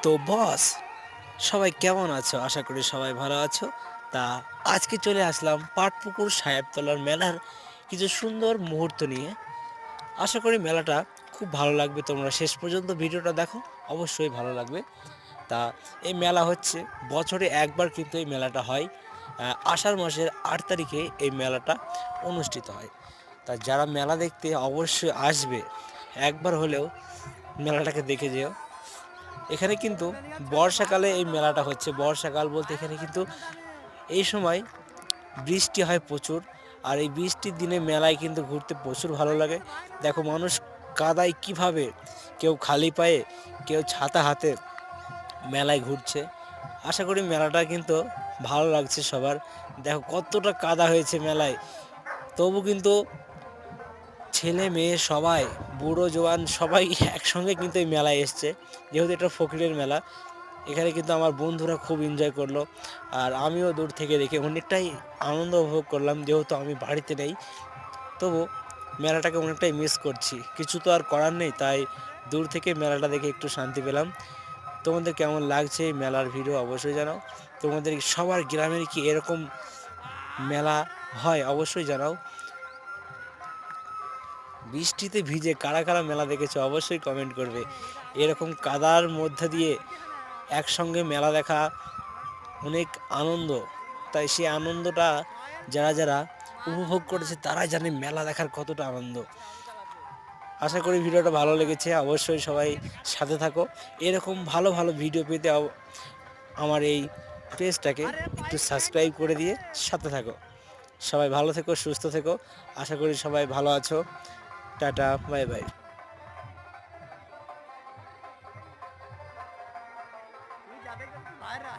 তো বস, সবাই কেমন আছো? আশা করি সবাই ভালো আছো। তা আজকে চলে আসলাম পাটপুকুর সাহেবতলার মেলার কিছু সুন্দর মুহূর্ত নিয়ে। আশা করি মেলাটা খুব ভালো লাগবে। তোমরা শেষ পর্যন্ত ভিডিওটা দেখো, অবশ্যই ভালো লাগবে। তা এই মেলা হচ্ছে বছরে একবার, কিন্তু এই মেলাটা হয় আষাঢ় মাসের 8 তারিখে এই মেলাটা অনুষ্ঠিত হয়। তা যারা মেলা দেখতে অবশ্যই আসবে, একবার হলেও মেলাটাকে দেখে যেও। এখানে কিন্তু বর্ষাকালে এই মেলাটা হচ্ছে। বর্ষাকাল বলতে এখানে কিন্তু এই সময় বৃষ্টি হয় প্রচুর। আর এই বৃষ্টির দিনে মেলায় কিন্তু ঘুরতে প্রচুর ভালো লাগে। দেখো মানুষ কাদায় কিভাবে, কেউ খালি পায়ে, কেউ ছাতা হাতে মেলায় ঘুরছে। আশা করি মেলাটা কিন্তু ভালো লাগছে সবার। দেখো কতটা কাদা হয়েছে মেলায়, তবু কিন্তু ছেলে মেয়ে সবাই, বুড়ো জোয়ান সবাই একসঙ্গে কিন্তু এই মেলায় এসছে। যেহেতু এটা ফকিরের মেলা, এখানে কিন্তু আমার বন্ধুরা খুব এনজয় করলো। আর আমিও দূর থেকে দেখে অনেকটাই আনন্দ উপভোগ করলাম। যেহেতু আমি বাড়িতে নেই, তবু মেলাটাকে অনেকটাই মিস করছি। কিছু তো আর করার নেই, তাই দূর থেকে মেলাটা দেখে একটু শান্তি পেলাম। তোমাদের কেমন লাগছে এই মেলার ভিডিও অবশ্যই জানাও। তোমাদের সবার গ্রামের কি এরকম মেলা হয় অবশ্যই জানাও। বৃষ্টিতে ভিজে কারা কারা মেলা দেখেছো অবশ্যই কমেন্ট করবে। এরকম কাদার মধ্যে দিয়ে একসঙ্গে মেলা দেখা অনেক আনন্দ। তাই সেই আনন্দটা যারা যারা উপভোগ করেছে তারাই জানে মেলা দেখার কতটা আনন্দ। আশা করি ভিডিওটা ভালো লেগেছে। অবশ্যই সবাই সাথে থাকো। এরকম ভালো ভালো ভিডিও পেতে আমার এই পেজটাকে একটু সাবস্ক্রাইব করে দিয়ে সাথে থাকো। সবাই ভালো থেকো, সুস্থ থেকো। আশা করি সবাই ভালো আছো। Tata, bye bye. তুই যাবে কিন্তু বাইরে